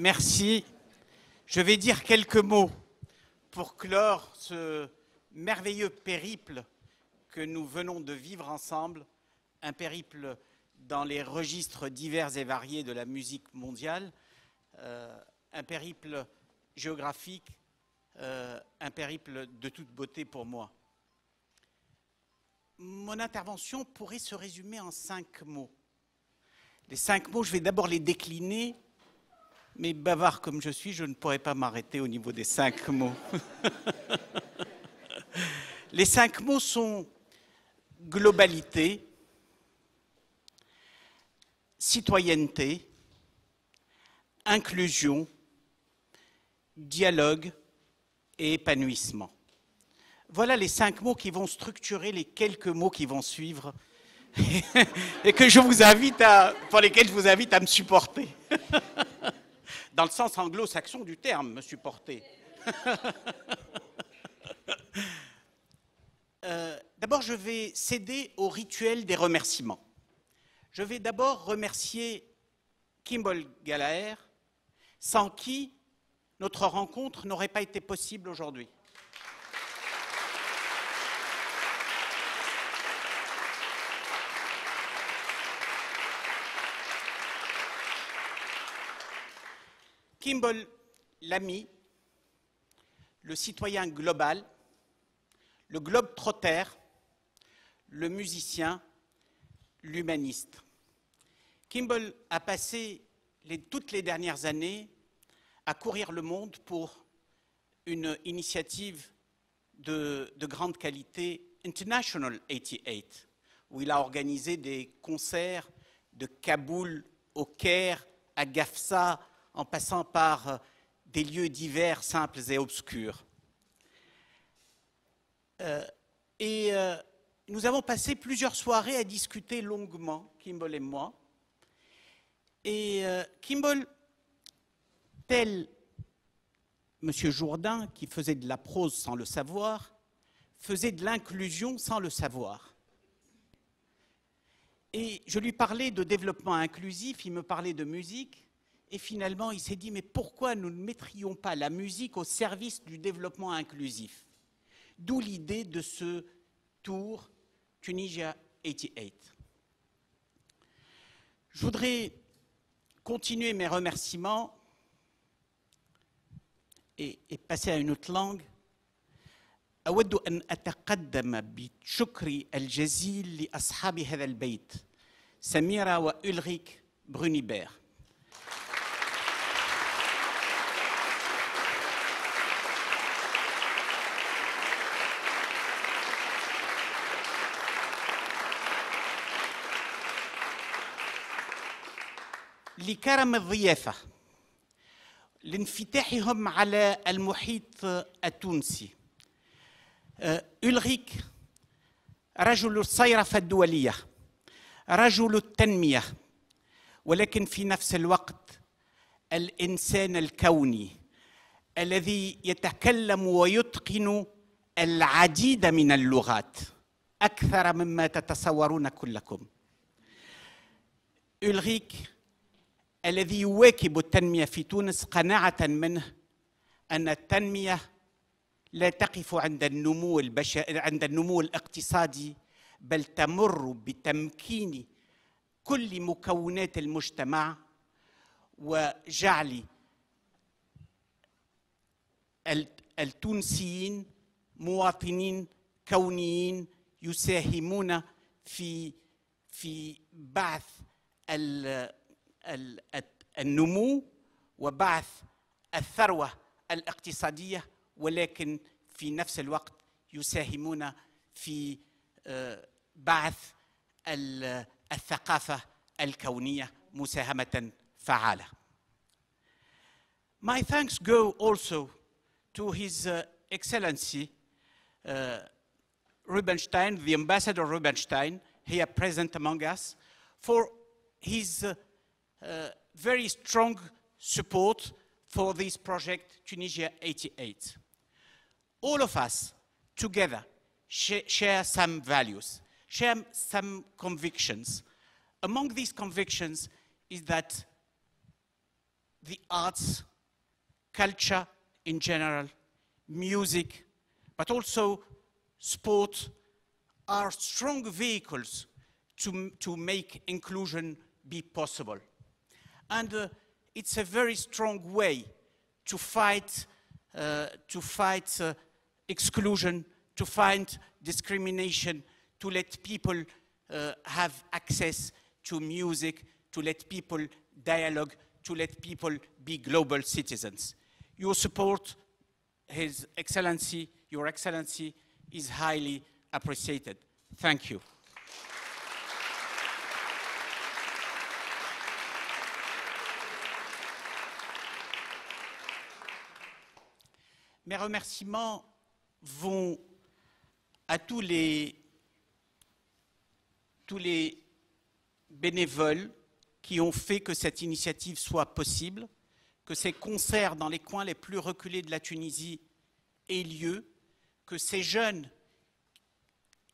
Merci. Je vais dire quelques mots pour clore ce merveilleux périple que nous venons de vivre ensemble, un périple dans les registres divers et variés de la musique mondiale, un périple géographique, un périple de toute beauté pour moi. Mon intervention pourrait se résumer en 5 mots. Les 5 mots, je vais d'abord les décliner, mais bavard comme je suis, je ne pourrais pas m'arrêter au niveau des 5 mots. Les 5 mots sont globalité, citoyenneté, inclusion, dialogue et épanouissement. Voilà les 5 mots qui vont structurer les quelques mots qui vont suivre et que pour lesquels je vous invite à me supporter. Dans le sens anglo-saxon du terme, me supporter. D'abord, je vais céder au rituel des remerciements. Je vais d'abord remercier Kimball Gallagher, sans qui notre rencontre n'aurait pas été possible aujourd'hui. Kimball, l'ami, le citoyen global, le globe-trotter, le musicien, l'humaniste. Kimball a passé toutes les dernières années à courir le monde pour une initiative de grande qualité, International 88, où il a organisé des concerts de Kaboul au Caire, à Gafsa, en passant par des lieux divers, simples et obscurs. Nous avons passé plusieurs soirées à discuter longuement, Kimball et moi. Et Kimball, tel M. Jourdain, qui faisait de la prose sans le savoir, faisait de l'inclusion sans le savoir. Et je lui parlais de développement inclusif, il me parlait de musique, et finalement il s'est dit, mais pourquoi nous ne mettrions pas la musique au service du développement inclusif? D'où l'idée de ce tour Tunisia 88. Je voudrais continuer mes remerciements et passer à une autre langue. أود أن أتقدم بشكري الجزيل لأصحاب هذا البيت سميرة وأولريك برونيبير. لكرم الضيافة، لانفتاحهم على المحيط التونسي. أولريك رجل الصيرفة الدولية، رجل التنمية، ولكن في نفس الوقت الإنسان الكوني الذي يتكلم ويتقن العديد من اللغات أكثر مما تتصورون كلكم. أولريك الذي يواكب التنمية في تونس قناعة منه أن التنمية لا تقف عند النمو الاقتصادي، بل تمر بتمكين كل مكونات المجتمع وجعل التونسيين مواطنين كونيين يساهمون في بعث النمو وبعث الثروة الاقتصادية، ولكن في نفس الوقت يساهمون في بعث الثقافة الكونية مساهمة فعالة. My thanks go also to His Excellency Rubinstein, the Ambassador Rubinstein, here present among us, for his very strong support for this project, Tunisia 88. All of us together share some values, share some convictions. Among these convictions is that the arts, culture in general, music, but also sport are strong vehicles to make inclusion be possible. And it's a very strong way to fight exclusion, to fight discrimination, to let people have access to music, to let people dialogue, to let people be global citizens. Your support, His Excellency, Your Excellency, is highly appreciated. Thank you. Mes remerciements vont à tous les bénévoles qui ont fait que cette initiative soit possible, que ces concerts dans les coins les plus reculés de la Tunisie aient lieu, que ces jeunes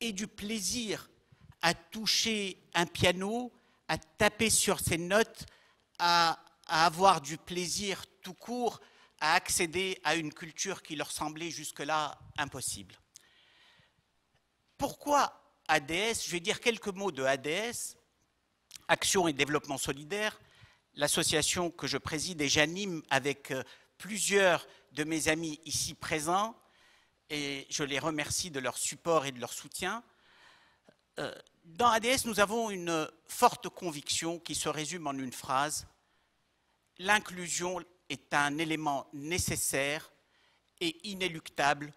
aient du plaisir à toucher un piano, à taper sur ses notes, à avoir du plaisir tout court, à accéder à une culture qui leur semblait jusque-là impossible. Pourquoi ADS? Je vais dire quelques mots de ADS, Action et Développement Solidaire, l'association que je préside et j'anime avec plusieurs de mes amis ici présents, et je les remercie de leur support et de leur soutien. Dans ADS, nous avons une forte conviction qui se résume en une phrase: l'inclusion est un élément nécessaire et inéluctable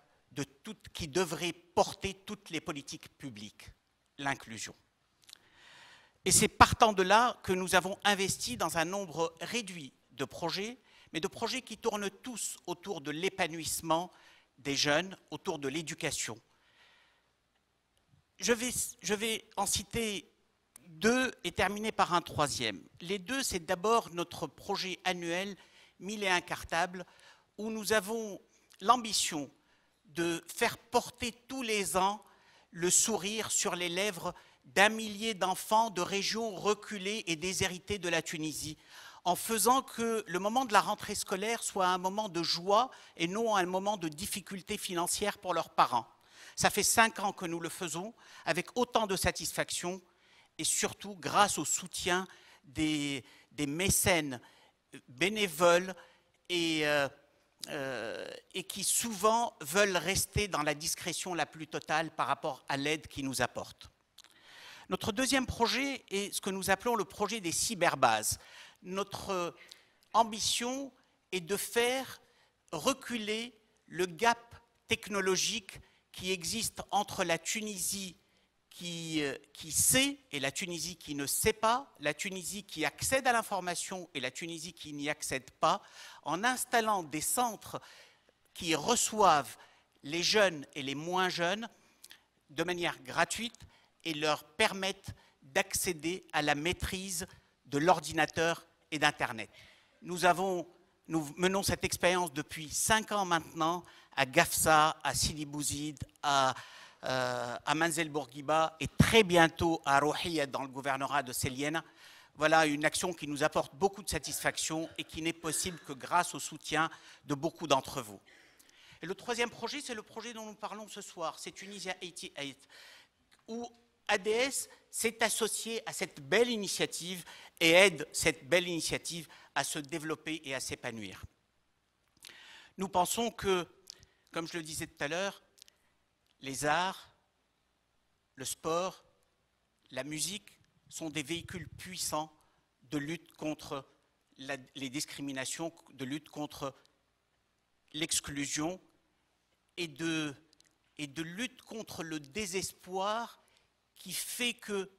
qui devrait porter toutes les politiques publiques, l'inclusion. Et c'est partant de là que nous avons investi dans un nombre réduit de projets, mais de projets qui tournent tous autour de l'épanouissement des jeunes, autour de l'éducation. Je vais en citer deux et terminer par un troisième. Les deux, c'est d'abord notre projet annuel 1001 cartables, où nous avons l'ambition de faire porter tous les ans le sourire sur les lèvres d'1 millier d'enfants de régions reculées et déshéritées de la Tunisie, en faisant que le moment de la rentrée scolaire soit un moment de joie et non un moment de difficulté financière pour leurs parents. Ça fait 5 ans que nous le faisons avec autant de satisfaction et surtout grâce au soutien des mécènes bénévoles et qui souvent veulent rester dans la discrétion la plus totale par rapport à l'aide qu'ils nous apportent. Notre deuxième projet est ce que nous appelons le projet des cyberbases. Notre ambition est de faire reculer le gap technologique qui existe entre la Tunisie qui sait et la Tunisie qui ne sait pas, la Tunisie qui accède à l'information et la Tunisie qui n'y accède pas, en installant des centres qui reçoivent les jeunes et les moins jeunes de manière gratuite et leur permettent d'accéder à la maîtrise de l'ordinateur et d'Internet. Nous menons cette expérience depuis 5 ans maintenant à Gafsa, à Sidi Bouzid, à Manzel Bourguiba et très bientôt à Rouhiya dans le gouvernorat de Célienne. Voilà une action qui nous apporte beaucoup de satisfaction et qui n'est possible que grâce au soutien de beaucoup d'entre vous. Et le troisième projet, c'est le projet dont nous parlons ce soir, c'est Tunisia 88, où ADS s'est associé à cette belle initiative et aide cette belle initiative à se développer et à s'épanouir. Nous pensons que, comme je le disais tout à l'heure, les arts, le sport, la musique sont des véhicules puissants de lutte contre les discriminations, de lutte contre l'exclusion et de lutte contre le désespoir qui fait que,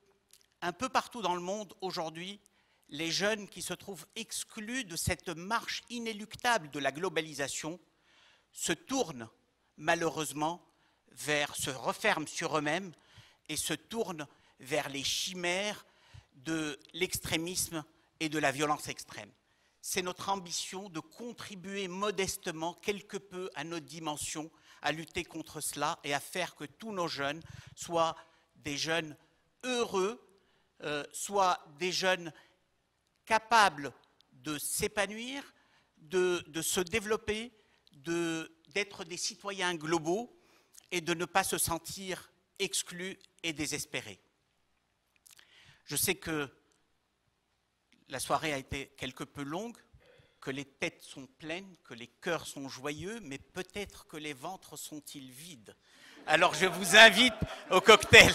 un peu partout dans le monde aujourd'hui, les jeunes qui se trouvent exclus de cette marche inéluctable de la globalisation se tournent malheureusement se referment sur eux-mêmes et se tournent vers les chimères de l'extrémisme et de la violence extrême. C'est notre ambition de contribuer modestement, quelque peu à notre dimension, à lutter contre cela et à faire que tous nos jeunes soient des jeunes heureux, soient des jeunes capables de s'épanouir, de se développer, d'être des citoyens globaux et de ne pas se sentir exclus et désespérés. Je sais que la soirée a été quelque peu longue, que les têtes sont pleines, que les cœurs sont joyeux, mais peut-être que les ventres sont-ils vides. Alors je vous invite au cocktail.